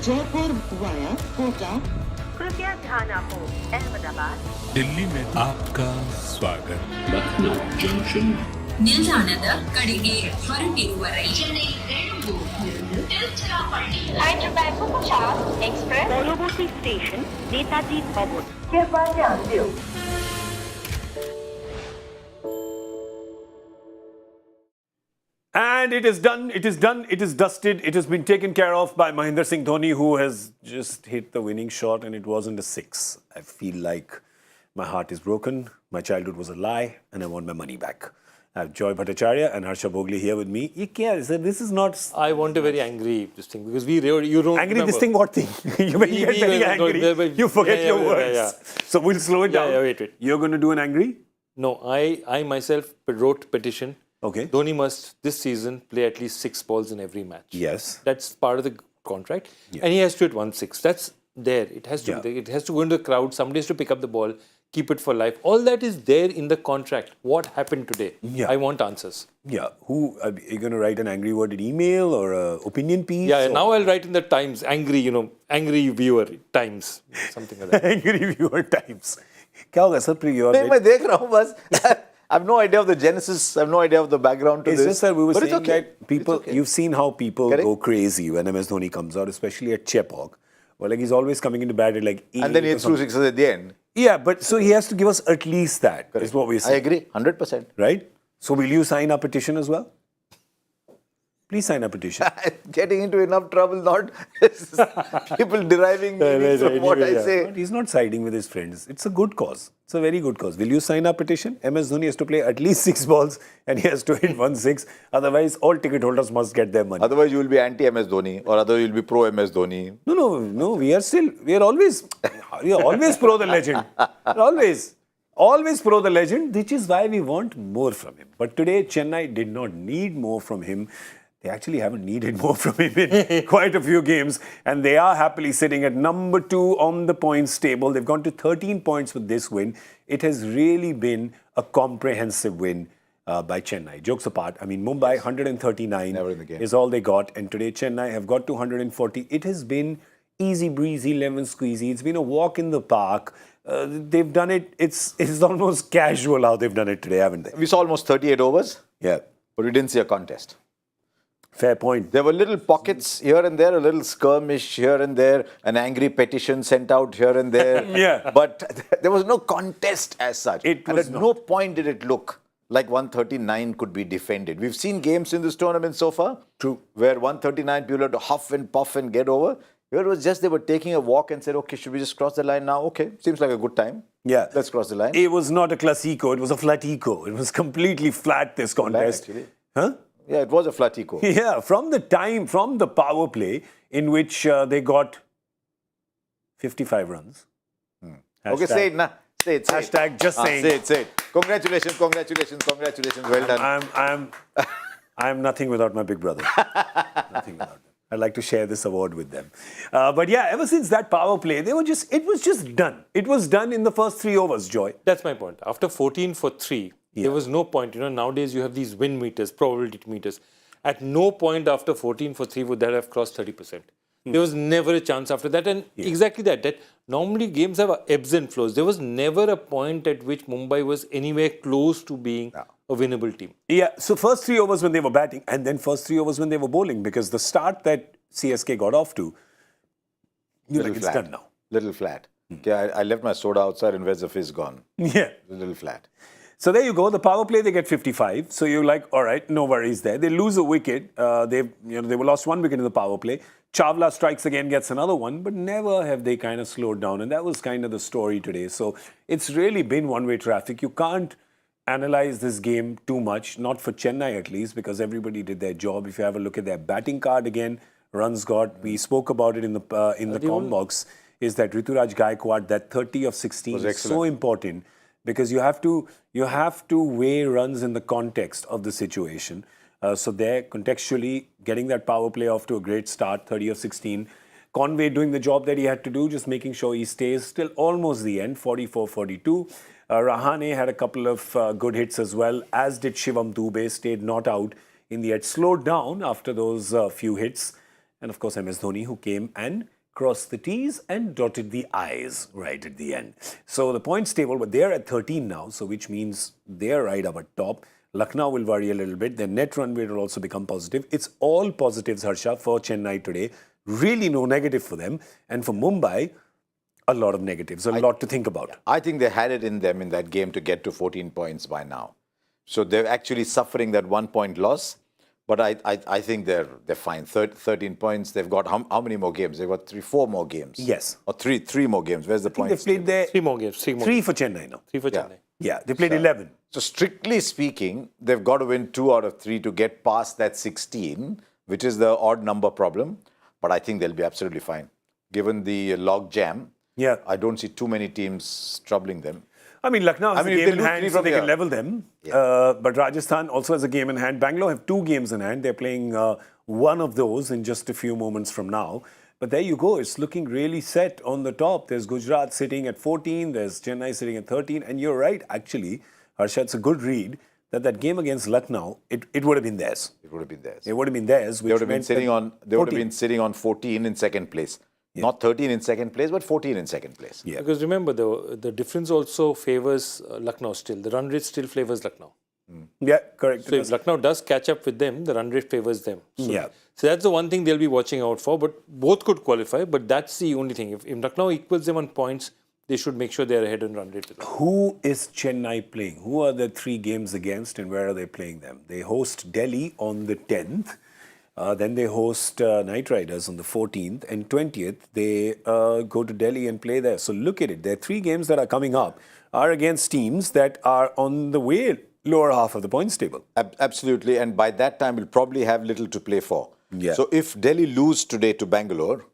Jaipur via Kotla. कृपया ध्यान आपको अहमदाबाद दिल्ली में आपका स्वागत. Lucknow Junction. ನಿಲ್ದಾಣದ ಕಡೆಗೆ ಹೊರಟಿರುವರೈ পরবর্তী স্টেশন নেতাজি ভবন कृपया ध्यान दियो And it is done, it is done, it is dusted, it has been taken care of by Mahendra Singh Dhoni, who has just hit the winning shot, and it wasn't a six. I feel like my heart is broken, my childhood was a lie, and I want my money back. I have Joy Bhattacharya and Harsha Bhogle here with me. You can't, sir, this is not... I want a very angry this thing because you don't Angry remember. this thing, what thing? When you get very angry, you forget your words. So we'll slow it down. Wait. You're going to do an angry? No, I myself wrote petition. Okay. Dhoni must this season play at least 6 balls in every match. Yes. That's part of the contract. Yeah. And he has to hit 1-6. That's there. It has to be there. It has to go into the crowd. Somebody has to pick up the ball, keep it for life. All that is there in the contract. What happened today? Yeah. I want answers. Yeah. Who are you going to write an angry worded email or an opinion piece? Yeah, or? now I'll write in the Times, angry viewer, Times, something like that. angry viewer Times. क्या होगा sir प्रिय नहीं मैं देख रहा हूँ बस I have no idea of the genesis. I have no idea of the background to it's this. Just that we were but saying it's okay. that people, okay. you've seen how people Correct. go crazy when MS Dhoni comes out, especially at Chepauk. Well, like he's always coming into bat at like 8 And then he hits 2 sixes at the end. Yeah, but so he has to give us at least that. Correct. Is what we're I saying. agree, 100%. Right? So will you sign our petition as well? Please sign a petition. Getting into enough trouble, not people deriving meaning from what I say. But he's not siding with his friends. It's a good cause. It's a very good cause. Will you sign our petition? MS Dhoni has to play at least 6 balls and he has to hit 1-6. Otherwise, all ticket holders must get their money. Otherwise, you will be anti-MS Dhoni or otherwise you will be pro-MS Dhoni. No. We are always pro the legend. Always pro the legend, which is why we want more from him. But today, Chennai did not need more from him. They actually haven't needed more from him in quite a few games. And they are happily sitting at number 2 on the points table. They've gone to 13 points with this win. It has really been a comprehensive win by Chennai. Jokes apart, I mean, Mumbai 139 Never in the game. is all they got. And today, Chennai have got to 140. It has been easy breezy, lemon squeezy. It's been a walk in the park. They've done it. It's almost casual how they've done it today, haven't they? We saw almost 38 overs. Yeah. But we didn't see a contest. Fair point. There were little pockets here and there, a little skirmish here and there, an angry petition sent out here and there. Yeah. But there was no contest as such. It and was at not. no point did it look like 139 could be defended. We've seen games in this tournament so far. True. Where 139 people had to huff and puff and get over. Here it was just they were taking a walk and said, okay, should we just cross the line now? Okay, seems like a good time. Yeah. Let's cross the line. It was not a classico. It was a flatico. It was completely flat, this contest. Actually. Huh? Yeah, it was a flatico. Yeah, from the power play in which they got 55 runs. Okay, say it, nah. Say it. Hashtag just saying. Say it. Congratulations. Well done. I'm nothing without my big brother. Nothing without him. I'd like to share this award with them. But yeah, ever since that power play, it was just done. It was done in the first 3 overs, Joy. That's my point. After 14 for 3, there was no point. Nowadays you have these win meters, probability meters. At no point after 14 for 3 would that have crossed 30%. There was never a chance after that. And exactly that normally games have ebbs and flows. There was never a point at which Mumbai was anywhere close to being a winnable team. Yeah, so first 3 overs when they were batting and then first 3 overs when they were bowling, because the start that CSK got off to, it's done now. Little flat. Okay, I left my soda outside and where's the fizz gone? Yeah. A little flat. So there you go. The power play, they get 55. So you're like, all right, no worries there. They lose a wicket. They were lost 1 wicket in the power play. Chawla strikes again, gets another one, but never have they kind of slowed down. And that was kind of the story today. So it's really been one-way traffic. You can't analyze this game too much, not for Chennai at least, because everybody did their job. If you have a look at their batting card again, runs got. We spoke about it in the comm box. Is that Rituraj Gaikwad, that 30 of 16 is so important because you have to weigh runs in the context of the situation. So there, contextually, getting that power play off to a great start, 30 of 16. Conway doing the job that he had to do, just making sure he stays till almost the end, 44-42. Rahane had a couple of good hits as well, as did Shivam Dubey, stayed not out in the end. Slowed down after those few hits. And of course, MS Dhoni, who came and crossed the T's and dotted the I's right at the end. So the points table, but they're at 13 now, so which means they're right up at top. Lucknow will worry a little bit. Their net run rate will also become positive. It's all positives, Harsha, for Chennai today. Really no negative for them. And for Mumbai, a lot of negatives, a lot to think about. I think they had it in them in that game to get to 14 points by now. So they're actually suffering that 1 point loss. But I think they're fine. 13 points. They've got how many more games? They've got 4 more games. Yes. Or three more games. Where's the point? They've played their 3 more games. 3 for Chennai now. 3 for Chennai. Yeah, they played 11. So strictly speaking, they've got to win 2 out of 3 to get past that 16, which is the odd number problem. But I think they'll be absolutely fine. Given the log jam, Yeah. I don't see too many teams troubling them. I mean, Lucknow has a if game they in lose hand, 3 so from they here. can level them. But Rajasthan also has a game in hand. Bangalore have 2 games in hand. They're playing one of those in just a few moments from now. But there you go. It's looking really set on the top. There's Gujarat sitting at 14. There's Chennai sitting at 13. And you're right, actually, Harsha, it's a good read that game against Lucknow, it would have been theirs. It would have been theirs. It would have been theirs. They would have been sitting on. They would have been sitting on 14 in second place. Not 13 in second place, but 14 in second place. Yeah. Because remember, the difference also favors Lucknow still. The run rate still favors Lucknow. Yeah, correct. So if Lucknow does catch up with them, the run rate favors them. So, Yeah. So that's the one thing they'll be watching out for. But both could qualify. But that's the only thing. If Lucknow equals them on points, they should make sure they're ahead on run rate. Who is Chennai playing? Who are the 3 games against and where are they playing them? They host Delhi on the 10th. Then they host Knight Riders on the 14th and 20th. They go to Delhi and play there. So look at it. Their 3 games that are coming up are against teams that are on the way lower half of the points table. Absolutely. And by that time, we'll probably have little to play for. Yeah. So if Delhi lose today to Bangalore,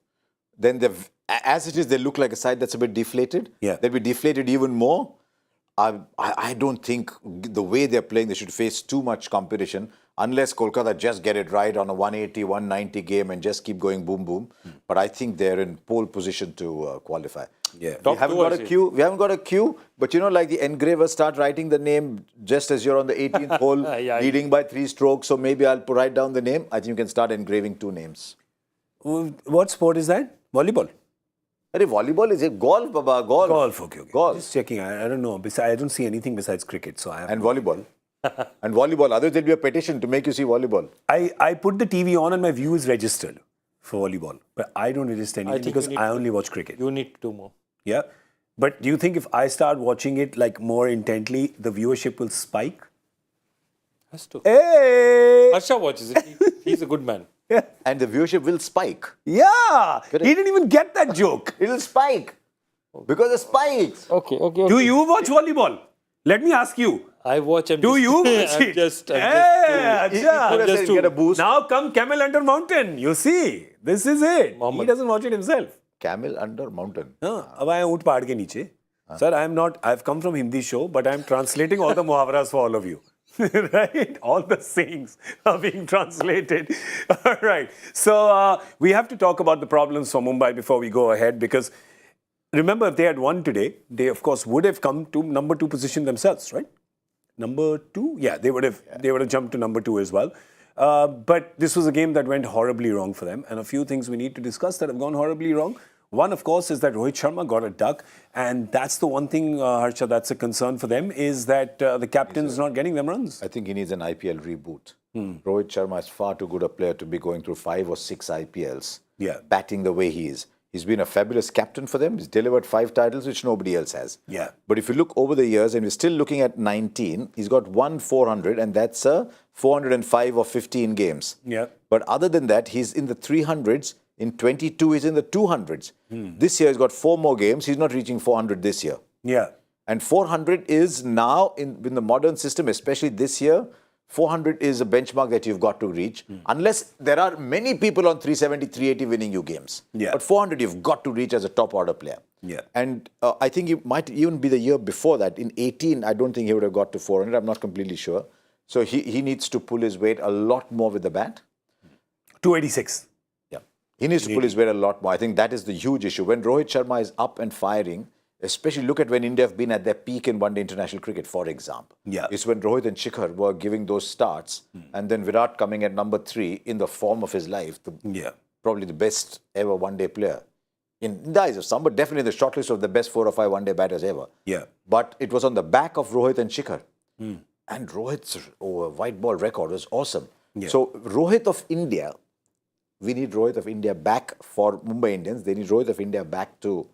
then as it is, they look like a side that's a bit deflated. Yeah. They'll be deflated even more. I don't think the way they're playing, they should face too much competition unless Kolkata just get it right on a 180, 190 game and just keep going boom, boom. But I think they're in pole position to qualify. Yeah. We haven't got a queue. We haven't got a queue. But you know, like the engravers start writing the name just as you're on the 18th hole, leading by 3 strokes. So maybe I'll write down the name. I think you can start engraving 2 names. What sport is that? Volleyball? Arey, volleyball is it? Golf, Baba, golf. Golf, okay. Golf. Just checking. I don't know. I don't see anything besides cricket. So I have And volleyball. And volleyball. Otherwise, there'll be a petition to make you see volleyball. I put the TV on and my view is registered for volleyball. But I don't register anything think because you need I to- only watch cricket. You need to do more. Yeah. But do you think if I start watching it like more intently, the viewership will spike? Has to. Hey! Harsha watches it. He's a good man. And the viewership will spike. Yeah! He didn't even get that joke. It'll spike. Because it spikes. Okay. Do you watch volleyball? Let me ask you. I watch. Do you watch I'm it? just. Yeah, He acha. could have said to- get a boost. Now come Camel Under Mountain. You see, this is it. He Mohammed. doesn't watch it himself. Camel under mountain. हाँ, अब आए ऊँट पहाड़ के नीचे. Sir, I've come from Hindi show, but I'm translating all the muhavras for all of you. Right? All the sayings are being translated. All right. So we have to talk about the problems for Mumbai before we go ahead because remember, if they had won today, they of course would have come to number 2 position themselves, right? Number 2? Yeah, they would have jumped to number 2 as well. But this was a game that went horribly wrong for them. And a few things we need to discuss that have gone horribly wrong. One, of course, is that Rohit Sharma got a duck. And that's the one thing, Harsha, that's a concern for them, is that the captain's not getting them runs. I think he needs an IPL reboot. Rohit Sharma is far too good a player to be going through 5 or 6 IPLs, batting the way he is. He's been a fabulous captain for them. He's delivered 5 titles, which nobody else has. Yeah. But if you look over the years, and we're still looking at 19, he's got 1 400, and that's 405 or 15 games. Yeah. But other than that, he's in the 300s. In 22, he's in the 200s. This year, he's got 4 more games. He's not reaching 400 this year. Yeah. And 400 is now, in the modern system, especially this year, 400 is a benchmark that you've got to reach. Unless there are many people on 370, 380 winning you games. Yeah. But 400 you've got to reach as a top order player. Yeah. And I think it might even be the year before that. In 18, I don't think he would have got to 400. I'm not completely sure. So he needs to pull his weight a lot more with the bat. 286. Yeah. He needs to pull his weight a lot more. I think that is the huge issue. When Rohit Sharma is up and firing, especially look at when India have been at their peak in one-day international cricket, for example. Yeah. It's when Rohit and Shikhar were giving those starts, and then Virat coming at number 3 in the form of his life. Yeah. probably the best ever one-day player. In the eyes of some, but definitely the shortlist of the best 4 or 5 one-day batters ever. Yeah. But it was on the back of Rohit and Shikhar. And Rohit's white ball record was awesome. Yeah. So Rohit of India, we need Rohit of India back for Mumbai Indians. They need Rohit of India back to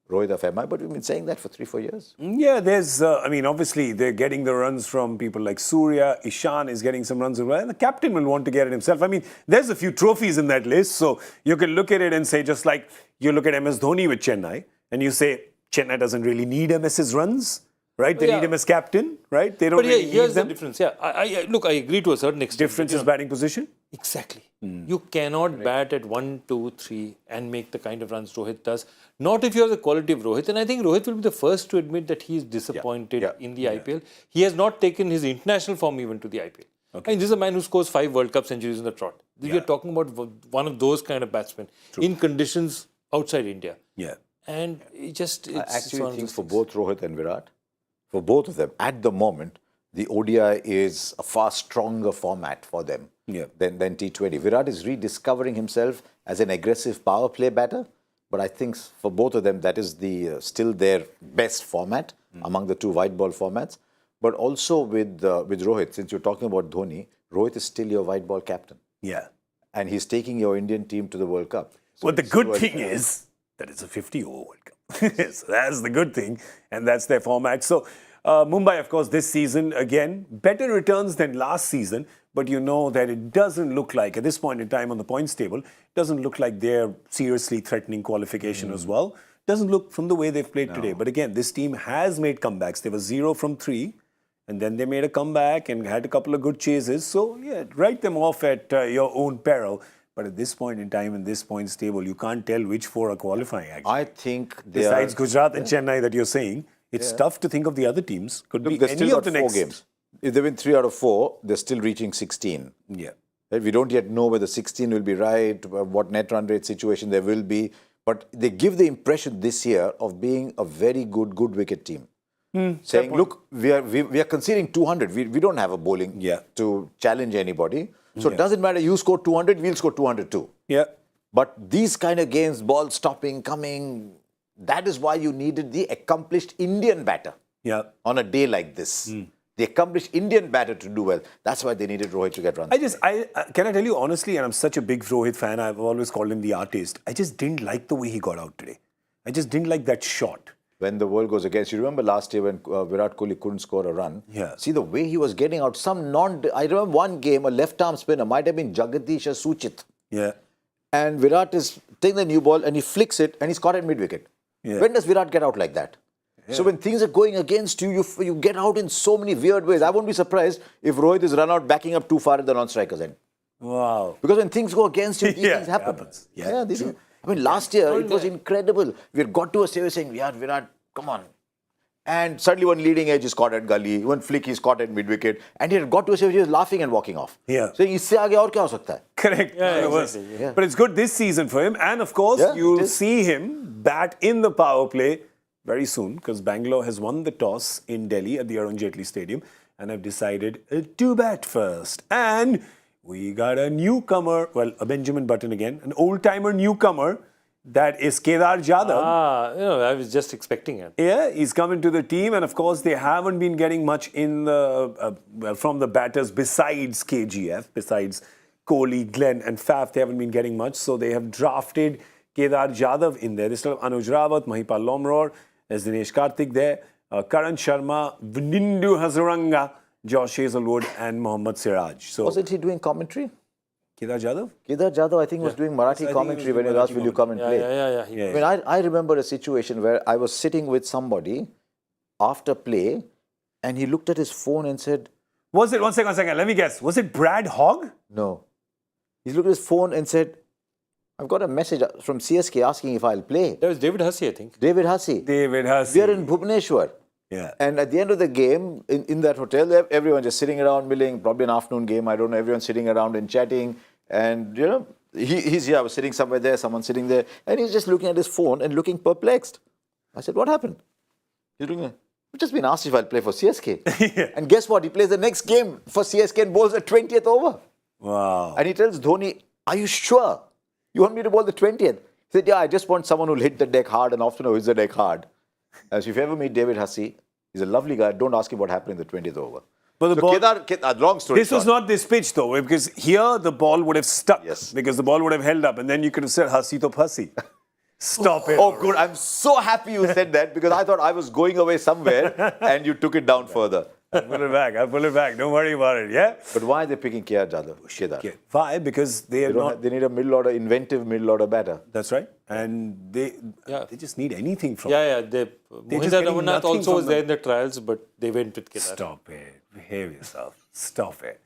Rohit of MI. But we've been saying that for 3-4 years. Yeah, there's, obviously they're getting the runs from people like Surya. Ishan is getting some runs as well. And the captain will want to get it himself. I mean, there's a few trophies in that list. So you can look at it and say, just like you look at MS Dhoni with Chennai, and you say, Chennai doesn't really need MS's runs, right? They need him as captain, right? They don't But really here's need the them. difference. Yeah, I look, I agree to a certain extent. Difference is batting position? Exactly. You cannot bat at 1, 2, 3 and make the kind of runs Rohit does. Not if you have the quality of Rohit. And I think Rohit will be the first to admit that he is disappointed in the IPL. He has not taken his international form even to the IPL. Okay. And this is a man who scores 5 World Cup centuries in the trot. We are talking about one of those kind of batsmen in conditions outside India. Yeah. And it just... I actually think for both Rohit and Virat, for both of them, at the moment, the ODI is a far stronger format for them than T20. Virat is rediscovering himself as an aggressive power play batter, but I think for both of them, that is the still their best format among the 2 white ball formats. But also with Rohit, since you're talking about Dhoni, Rohit is still your white ball captain. Yeah. And he's taking your Indian team to the World Cup. So Well, the good thing is that it's a 50-over World Cup. So that's the good thing, and that's their format. So Mumbai, of course, this season, again, better returns than last season, but you know that it doesn't look like, at this point in time on the points table, it doesn't look like they're seriously threatening qualification as well. Doesn't look from the way they've played today. But again, this team has made comebacks. They were 0 from 3, and then they made a comeback and had a couple of good chases. So, yeah, write them off at your own peril. But at this point in time, in this points table, you can't tell which 4 are qualifying, actually. I think they Besides Gujarat and Chennai that you're saying, it's tough to think of the other teams. Could be they've any still of got the 4 next games. If they win 3 out of 4, they're still reaching 16. Yeah. Right? We don't yet know whether 16 will be right, what net run rate situation there will be. But they give the impression this year of being a very good wicket team. Saying, look, we are conceding 200. We don't have a bowling to challenge anybody. So it doesn't matter. You score 200, we'll score 200 too. Yeah. But these kind of games, ball stopping, coming, that is why you needed the accomplished Indian batter on a day like this. The accomplished Indian batter to do well. That's why they needed Rohit to get runs. Can I tell you honestly, and I'm such a big Rohit fan, I've always called him the artist. I just didn't like the way he got out today. I just didn't like that shot. When the world goes against you, remember last year when Virat Kohli couldn't score a run? Yeah. See the way he was getting out. I remember one game, a left-arm spinner, might have been Jagadish or Suchit. Yeah. And Virat is taking the new ball and he flicks it and he's caught at mid-wicket. Yeah. When does Virat get out like that? Yeah. So when things are going against you, you get out in so many weird ways. I won't be surprised if Rohit is run out backing up too far at the non-striker's end. Wow. Because when things go against you, these things happen. I mean, last year, it was incredible. We had got to a stage saying, Virat, come on. And suddenly one leading edge is caught at gully, one flick is caught at mid-wicket, and he had got to a stage where he was laughing and walking off. Yeah. Saying, isse aage aur kya ho sakta hai? Correct. Exactly. But it's good this season for him. And of course, you'll see him bat in the power play very soon, because Bangalore has won the toss in Delhi at the Arun Jaitley Stadium and have decided to bat first. And we got a newcomer, well, a Benjamin Button again, an old-timer newcomer. That is Kedar Jadhav. I was just expecting it. Yeah, he's come into the team, and of course, they haven't been getting much in the from the batters besides KGF, besides Kohli, Glenn, and Faf. They haven't been getting much, so they have drafted Kedar Jadhav in there. They still have Anuj Rawat, Mahipal Lomror, there's Dinesh Karthik there, Karan Sharma, Vnindu Hazaranga, Josh Hazelwood, and Mohammad Siraj. So wasn't he doing commentary? Kedar Jadhav? Kedar Jadhav, I think, was doing Marathi commentary when he was asked, will you come and play? I mean, I remember a situation where I was sitting with somebody after play and he looked at his phone and said... Was it, one second, let me guess. Was it Brad Hogg? No. He looked at his phone and said, I've got a message from CSK asking if I'll play. That was David Hussey, I think. David Hussey. We are in Bhubaneswar. Yeah. And at the end of the game, in that hotel, everyone just sitting around milling, probably an afternoon game, I don't know, everyone sitting around and chatting. And, he's here, I was sitting somewhere there, someone sitting there, and he's just looking at his phone and looking perplexed. I said, what happened? He's looking at, I've just been asked if I'll play for CSK. And guess what? He plays the next game for CSK and bowls the 20th over. Wow. And he tells Dhoni, are you sure? You want me to bowl the 20th? He said, yeah, I just want someone who'll hit the deck hard and often hits the deck hard. As if you ever meet David Hussey, he's a lovely guy. Don't ask him what happened in the 20th over. But the So ball, long story this was short. not this pitch though, because here the ball would have stuck. Yes. Because the ball would have held up, and then you could have said Hussey to Hussey. Stop it. Oh, good. I'm so happy you said that because I thought I was going away somewhere and you took it down further. I'll pull it back. I'll pull it back. Don't worry about it. Yeah. But why are they picking Kedar? Okay. Why? Because they are not. They need a middle order, inventive middle order batter. That's right. And they just need anything from. Yeah. just Mohinder getting Ramanathan nothing also from was there them. in the trials, but they went with Kedar. Stop it. Behave yourself. Stop it.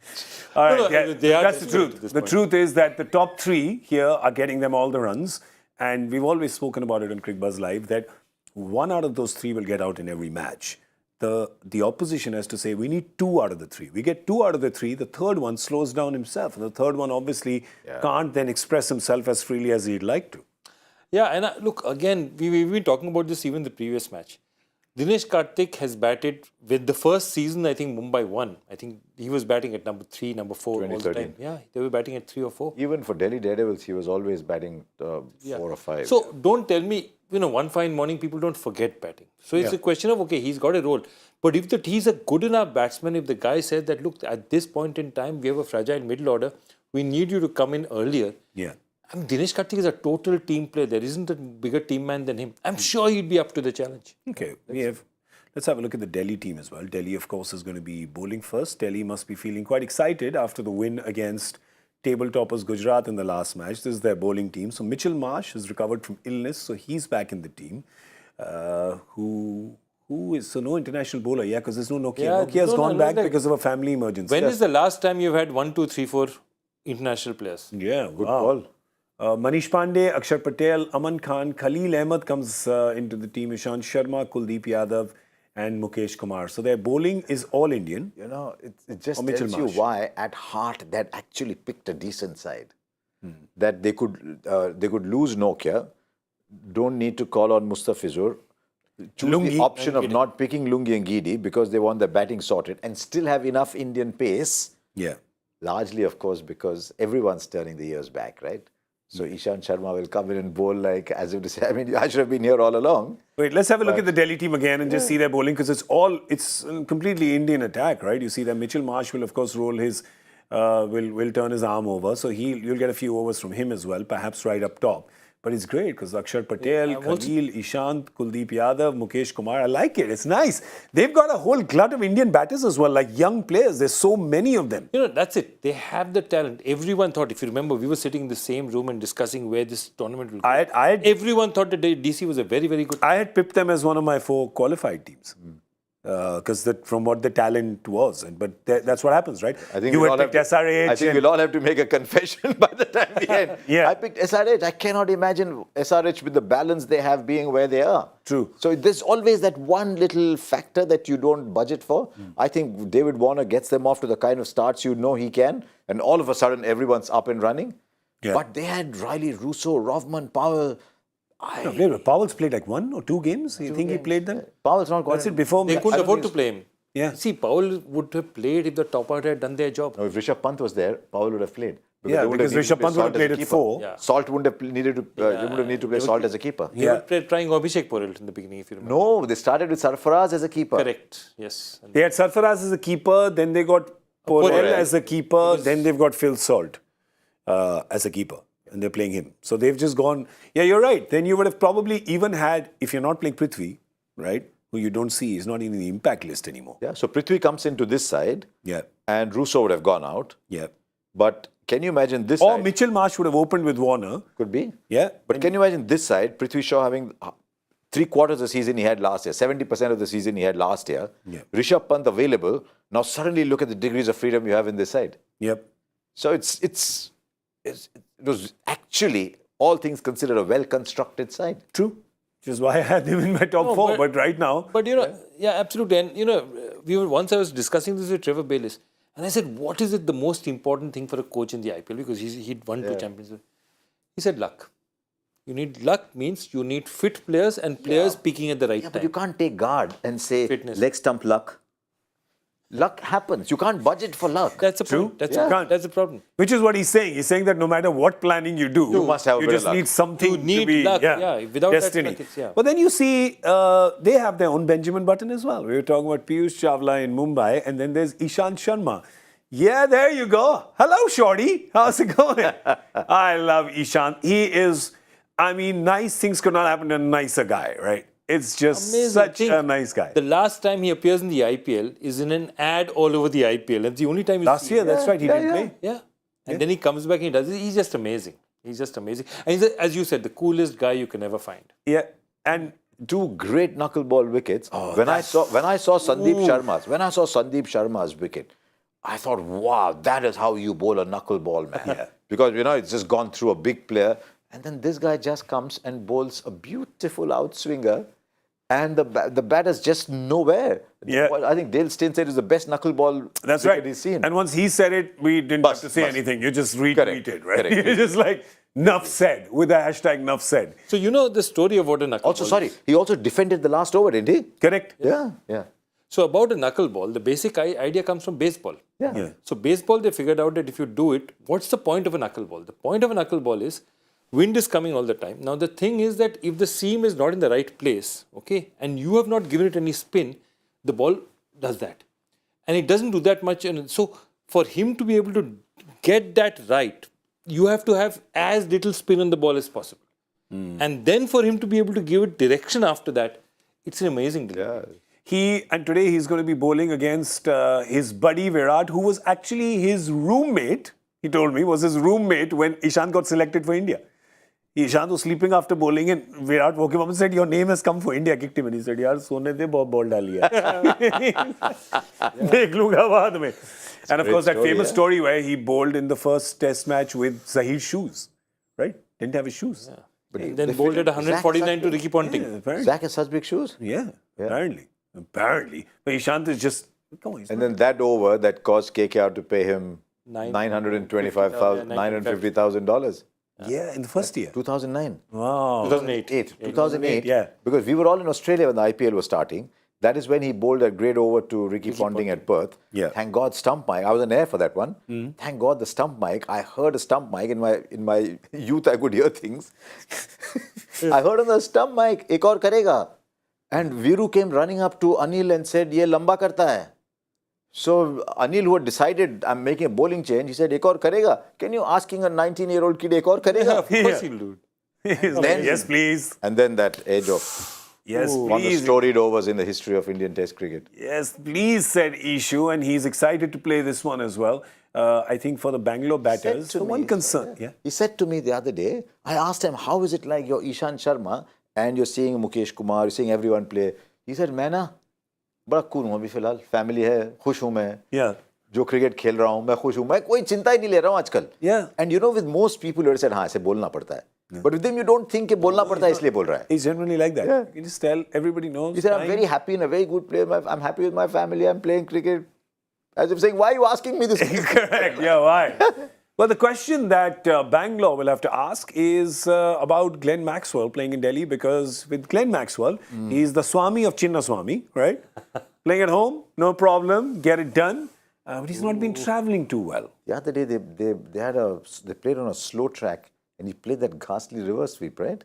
All right. No, yeah, they are that's the desperate truth. at this The point. truth is that the top three here are getting them all the runs. And we've always spoken about it on Cricbuzz Live that one out of those three will get out in every match. The opposition has to say, we need 2 out of the 3. We get 2 out of the 3, the third one slows down himself. And the third one obviously can't then express himself as freely as he'd like to. Yeah, and look, again, we've been talking about this even the previous match. Dinesh Karthik has batted with the first season, I think Mumbai won. I think he was batting at number 3, number 4 all the 2013. time. Yeah, they were batting at 3 or 4. Even for Delhi Daredevils, he was always batting 4 or 5. So don't tell me, one fine morning people don't forget batting. So it's a question of, okay, he's got a role. But if he's a good enough batsman, if the guy says that, look, at this point in time, we have a fragile middle order, we need you to come in earlier. Yeah. I mean, Dinesh Karthik is a total team player. There isn't a bigger team man than him. I'm sure he'd be up to the challenge. Okay, let's have a look at the Delhi team as well. Delhi, of course, is going to be bowling first. Delhi must be feeling quite excited after the win against table toppers Gujarat in the last match. This is their bowling team. So Mitchell Marsh has recovered from illness, so he's back in the team. So no international bowler, because there's no Nokia. Yeah, Nokia has gone back because of a family emergency. When is the last time you've had 1, 2, 3, 4 international players? Yeah, Good call. Manish Pandey, Akshar Patel, Aman Khan, Khalil Ahmed comes into the team, Ishant Sharma, Kuldeep Yadav and Mukesh Kumar. So their bowling is all Indian. It just Or Mitchell tells you Marsh. why at heart that actually picked a decent side. That they could lose Nokia, don't need to call on Mustafizur, choose Lungi the option and of not picking Lungi and Gidi because they want the batting sorted and still have enough Indian pace. Yeah. Largely, of course, because everyone's turning the years back, right? So Ishant Sharma will come in and bowl like as if to say, I mean, I should have been here all along. Wait, let's have a look at the Delhi team again and just see their bowling because it's a completely Indian attack, right? You see that Mitchell Marsh will, of course, roll his, will turn his arm over. So you'll get a few overs from him as well, perhaps right up top. But it's great because Akshar Patel, Khalil, Ishant, Kuldeep Yadav, Mukesh Kumar, I like it. It's nice. They've got a whole glut of Indian batters as well, like young players. There's so many of them. That's it. They have the talent. Everyone thought, if you remember, we were sitting in the same room and discussing where this tournament will go. Everyone thought that DC was a very, very good team. I had pipped them as one of my 4 qualified teams. Because from what the talent was. But that's what happens, right? I think you had picked SRH. I think we'll all have to make a confession by the time we end. Yeah. I picked SRH. I cannot imagine SRH with the balance they have being where they are. True. So there's always that one little factor that you don't budget for. I think David Warner gets them off to the kind of starts you know he can. And all of a sudden, everyone's up and running. Yeah. But they had Riley Russo, Rovman, Powell. Powell's played like 1 or 2 games. You think he played them? Powell's not That's it. Before They couldn't afford to play him. Yeah. See, Powell would have played if the top order had done their job. No, if Rishabh Pant was there, Powell would have played. Yeah, they wouldn't because have needed Rishabh to Pant would have play played Salt as a at keeper. 4. Yeah. Salt wouldn't have needed to. You wouldn't have needed to play Salt as a keeper. They were trying Abhishek Porel in the beginning, if you remember. No, they started with Sarfaraz as a keeper. Correct, yes. And They had Sarfaraz as a keeper, then they got Porel Porel. as a keeper, then they've got Phil Salt as a keeper. And they're playing him. So they've just gone, yeah, you're right. Then you would have probably even had, if you're not playing Prithvi, right, who you don't see, is not in the impact list anymore. Yeah, so Prithvi comes into this side. Yeah. And Russo would have gone out. Yeah. But can you imagine this Or side? Mitchell Marsh would have opened with Warner. Could be. Yeah. But can you imagine this side, Prithvi Shaw having 3/4 of the season he had last year, 70% of the season he had last year. Yeah. Rishabh Pant available. Now suddenly look at the degrees of freedom you have in this side. Yep. So it was actually, all things considered, a well-constructed side. True. Which is why I had them in my top 4. But right now... But, yeah, absolutely. And, once I was discussing this with Trevor Bayliss, and I said, what is it the most important thing for a coach in the IPL? Because he'd won 2 championships. He said, luck. You need luck means you need fit players and players peaking at the right Yeah, time. but you can't take guard and say, Fitness. leg stump luck. Luck happens. You can't budget for luck. That's a True. problem. That's a problem. Which is what he's saying. He's saying that no matter what planning you do, You must have a you bit of just luck. need something You need to be luck, yeah. Without that destiny. luck, it's- yeah. But then you see, they have their own Benjamin Button as well. We were talking about Piyush Chawla in Mumbai, and then there's Ishant Sharma. Yeah, there you go. Hello, Shorty. How's it going? I love Ishant. He is, I mean, nice things could not happen to a nicer guy, right? It's just Amazing. such Think a nice guy. The last time he appears in the IPL is in an ad all over the IPL. That's the only time you Last see year, him. that's right, he didn't play. Yeah. And then he comes back and he does it. He's just amazing. He's just amazing. And he's, as you said, the coolest guy you can ever find. Yeah, and Two great knuckleball wickets. when I saw Sandeep Sharma's wicket, I thought, wow, that is how you bowl a knuckleball, man. Yeah. Because it's just gone through a big player, and then this guy just comes and bowls a beautiful outswinger, and the batter's just nowhere. Yeah. Well, I think Dale Steyn said it's the best knuckleball that's wicket right. he's seen. And once he said it, we didn't have to say anything. You just retweeted, right? Correct. You're just like, Nuff said, with the hashtag Nuff said. So you know the story about a knuckleball. Also, sorry, he also defended the last over, didn't he? Correct? Yeah. So about a knuckleball, the basic idea comes from baseball. Yeah. So baseball, they figured out that if you do it, what's the point of a knuckleball? The point of a knuckleball is wind is coming all the time. Now the thing is that if the seam is not in the right place, okay, and you have not given it any spin, the ball does that. And it doesn't do that much. And so for him to be able to get that right, you have to have as little spin on the ball as possible. And then for him to be able to give it direction after that, it's an amazing delivery. And today he's going to be bowling against his buddy Virat, who was actually his roommate, he told me, was his roommate when Ishant got selected for India. Ishant was sleeping after bowling and Virat woke him up and said, your name has come for India. Kicked him and he said, yaar, sone de bahut ball dali hai. Dekh lunga baad mein. And of course that famous story where he bowled in the first test match with Zahir's shoes, right? Didn't have his shoes. And then bowled at 149 to Ricky Ponting. Apparently. Zach has such big shoes. Yeah, apparently. But Ishant is just, come on, he's And not- then that over that caused KKR to pay him $925,000, $950,000. Yeah, in the first year. 2009. Wow. 2008. 2008. yeah. Because we were all in Australia when the IPL was starting. That is when he bowled a great over to Ricky Ponting at Perth. Yeah. Thank God, stump mic. I was on air for that one. Thank God, the stump mic. I heard a stump mic in my youth. I could hear things. I heard on the stump mic, "Ek aur karega," and Viru came running up to Anil and said, "Ye lamba karta hai." So Anil, who had decided I'm making a bowling change, he said, "Ek aur karega." Can you asking a 19-year-old kid, "Ek aur karega"? Of course he'll do it. He's like, yes, please. And then that edge of Yes, one of the please. storied overs in the history of Indian Test cricket. Yes, please, said Ishu, and he's excited to play this one as well. I think for the Bangalore batters, the one concern. Yeah. He said to me the other day, I asked him, how is it like you're Ishant Sharma and you're seeing Mukesh Kumar, you're seeing everyone play. He said, मैं ना बड़ा cool हूँ अभी फिलहाल, family है, खुश हूँ मैं. Yeah. जो क्रिकेट खेल रहा हूँ मैं खुश हूँ, मैं कोई चिंता ही नहीं ले रहा हूँ आजकल. Yeah. And you know, with most people, you said, हाँ ऐसे बोलना पड़ता है. But with them, you don't think कि बोलना पड़ता है इसलिए बोल रहा है. He's generally like that. You just tell, everybody knows. He said, I'm fine. very happy in a very good place. I'm happy with my family. I'm playing cricket. As if saying, why are you asking me this? Correct. Yeah, why? Well, the question that Bangalore will have to ask is about Glenn Maxwell playing in Delhi, because with Glenn Maxwell, he's the Swami of Chinna Swami, right? Playing at home, no problem, get it done. But he's not been traveling too well. The other day, they played on a slow track and he played that ghastly reverse sweep, right?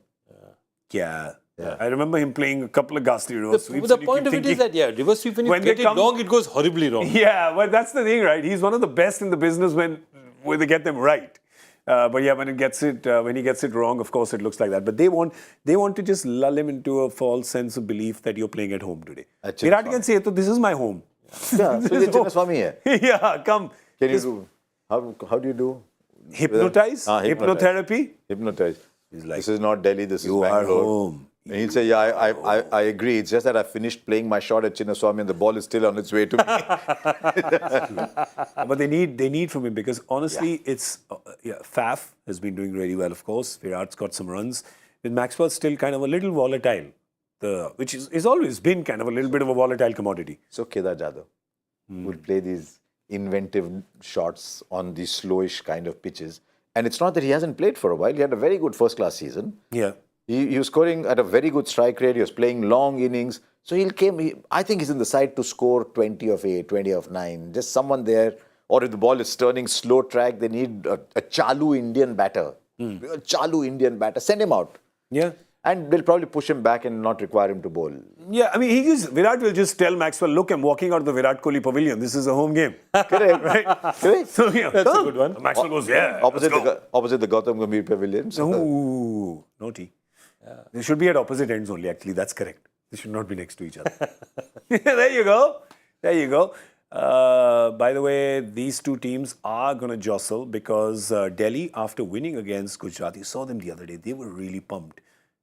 Yeah. I remember him playing a couple of ghastly reverse sweeps. The and you point keep of it is thinking- that, reverse sweep, when you When get they it come- wrong, it goes horribly wrong. Yeah, well, that's the thing, right? He's one of the best in the business when they get them right. But yeah, when he gets it wrong, of course, it looks like that. But they want to just lull him into a false sense of belief that you're playing at home today. At Virat Chinna can say, "So this is my home." Yeah, so This is it's Chinna Swami here. Yeah, come. Can you do? How do you do? Hypnotize? Hypnotize. Hypnotherapy? Hypnotize. He's like, This is not Delhi, this is "You are Bangalore. home." And he'll say, yeah, I agree. It's just that I finished playing my shot at Chinna Swami and the ball is still on its way to me. But they need from him, because honestly, it's Faf has been doing really well, of course. Virat's got some runs. With Maxwell still kind of a little volatile, which is always been kind of a little bit of a volatile commodity. So Kedar Jadhav will play these inventive shots on these slowish kind of pitches. And it's not that he hasn't played for a while. He had a very good first-class season. Yeah. He was scoring at a very good strike rate. He was playing long innings. So I think he's in the side to score 20 of 8, 20 of 9. Just someone there. Or if the ball is turning slow track, they need a Chalu Indian batter. A Chalu Indian batter. Send him out. Yeah. And they'll probably push him back and not require him to bowl. Yeah, I mean, Virat will just tell Maxwell, look, I'm walking out of the Virat Kohli pavilion. This is a home game. Correct. Right? Correct. So, yeah, That's a good one. Maxwell goes, yeah. Opposite the Gautam Gambhir pavilion. So Ooh, naughty. They should be at opposite ends only, actually. That's correct. They should not be next to each other. There you go. There you go. By the way, these two teams are going to jostle because Delhi, after winning against Gujarat, you saw them the other day, they were really pumped.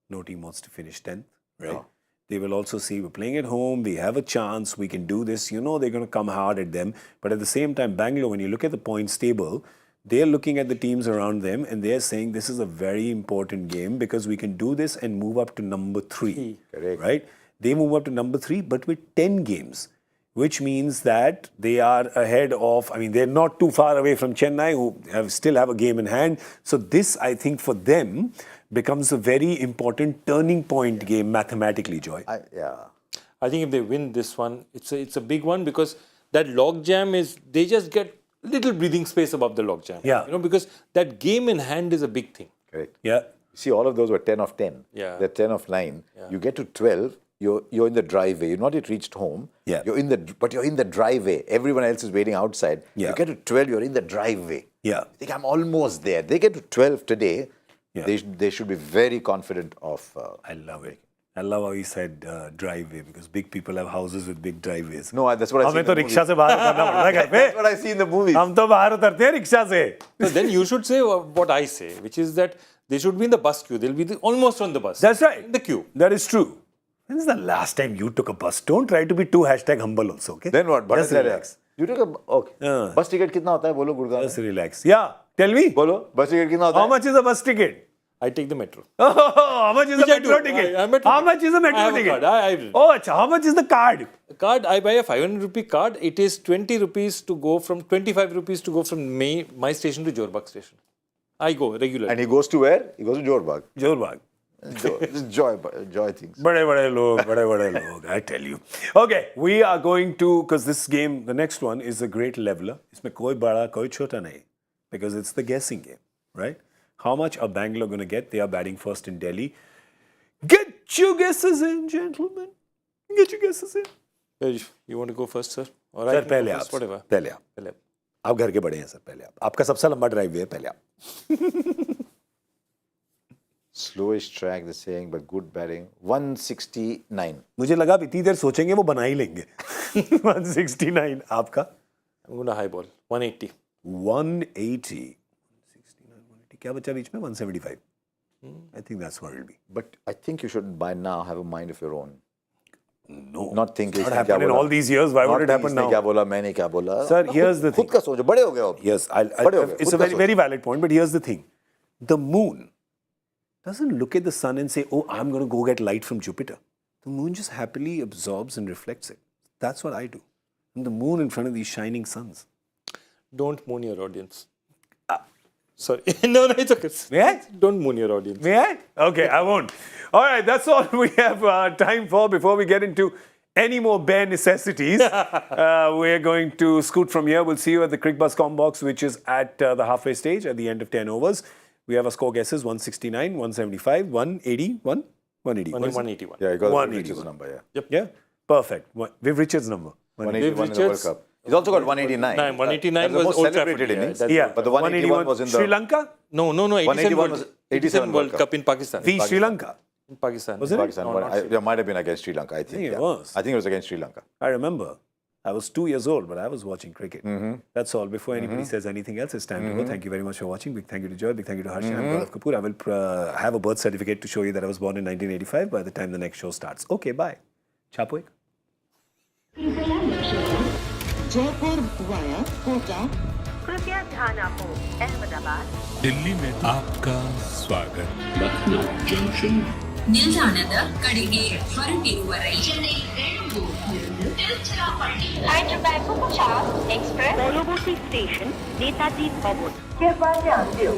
No team wants to finish 10th, right? Oh. They will also see we're playing at home, we have a chance, we can do this. You know they're going to come hard at them. But at the same time, Bangalore, when you look at the points table, they're looking at the teams around them and they're saying this is a very important game because we can do this and move up to number 3. Correct. Right? They move up to number 3, but with 10 games, which means that they are ahead of, I mean, they're not too far away from Chennai, who still have a game in hand. So this, I think, for them, becomes a very important turning point game mathematically, Joy. I think if they win this one, it's a big one because that logjam is, they just get little breathing space above the logjam. Yeah. You know, because that game in hand is a big thing. correct. Yeah. See, all of those were 10 of 10. Yeah. They're 10 of 9. You get to 12, you're in the driveway. You've not yet reached home. Yeah. You're in the driveway. Everyone else is waiting outside. Yeah. You get to 12, you're in the driveway. Yeah. I think I'm almost there. They get to 12 today. Yeah. They should be very confident of. I love it. I love how he said driveway because big people have houses with big driveways. No, that's what I see. हमें तो rickshaw से बाहर उतरना पड़ता है घर पे. That's what I see in the movies. हम तो बाहर उतरते हैं रिक्शा से. So then you should say what I say, which is that they should be in the bus queue. They'll be almost on the bus. That's right. In the queue. That is true. When is the last time you took a bus? Don't try to be too #humble also, okay? Then what? Just relax. You took a okay. Bus ticket कितना होता है बोलो Gurgaon Just relax. Yeah. Tell me. बोलो bus ticket कितना होता How है? much is a bus ticket? I take the metro. Oh, how much is a Which I metro do. ticket? Metro How ticket. much is a I metro have a ticket? card. Oh, achha, how much is the card? Card, I buy a 500 rupee card. It is 20 rupees to go from, 25 rupees to go from my station to Jorbag station. I go regularly. And he goes to where? He goes to Jorbag. Jorbag. Joy things. बड़े लोग, I tell you. Okay, we are going to, because this game, the next one is a great leveler. इसमें कोई बड़ा, कोई छोटा नहीं, because it's the guessing game, right? How much are Bangalore going to get? They are batting first in Delhi. Get your guesses in, gentlemen. Get your guesses in. You want to go first, sir? Or Sir, I can पहले go आप. first, whatever. पहले आप. पहले आप. आप घर के बड़े हैं सर, पहले आप. आपका सबसे लंबा ड्राइव है, पहले आप. Slowest track, they're saying, but good batting. 169. मुझे लगा आप इतनी देर सोचेंगे वो बना ही लेंगे. 169 आपका. I'm going to high ball. 180. 180. 180. क्या बचा बीच में? 175. I think that's what it'll be. But I think you should by now have a mind of your own. No. Not think It's not happened in all these years. Why would it happen now? क्या बोला, मैंने क्या बोला. Sir, here's the thing. खुद का सोचो, बड़े हो गए हो. Yes, बड़े हो गए, it's खुद a का very, सोचो. very valid point, but here's the thing. The moon doesn't look at the sun and say, oh, I'm going to go get light from Jupiter. The moon just happily absorbs and reflects it. That's what I do. And the moon in front of these shining suns. Don't moon your audience. Sorry. No, it's okay. May I? Don't moon your audience. May I? Okay, I won't. All right, that's all we have time for before we get into any more bare necessities. We're going to scoot from here. We'll see you at the Cricbuzz Combox, which is at the halfway stage at the end of 10 overs. We have our score guesses, 169, 175, 181, 180. 181. Yeah, you got 181. Richard's number, yeah. Yep. Yeah? Perfect. We have Richard's number. 181 in the World Richards. Cup. He's also got 189. 189 That's the was most Old celebrated Trafford, innings. yeah, Yeah. But the 181 was in the... Sri Lanka? No. 87 181 was 87 World Cup in Pakistan. The Sri Lanka. In Pakistan. Was it? Pakistan. No, but not Sri it might have been against Sri Lanka, I think. think it yeah. was. I think it was against Sri Lanka. I remember. I was 2 years old, but I was watching cricket. That's all. Before anybody says anything else, it's time to go. Thank you very much for watching. Big thank you to Joy. Big thank you to Harsha. I'm Gaurav Kapur. I will have a birth certificate to show you that I was born in 1985 by the time the next show starts. Okay, bye. Chapoik. Jaipur via Kotla. कृपया ध्यान आपको अहमदाबाद दिल्ली में आपका स्वागत. Lucknow Junction. ನಿಲ್ದಾಣದ ಕಡೆಗೆ ಹೊರಟಿರುವವರೇ Hyderabad Superfast Express পরবর্তী station Netaji ভবন। कृपया ध्यान दो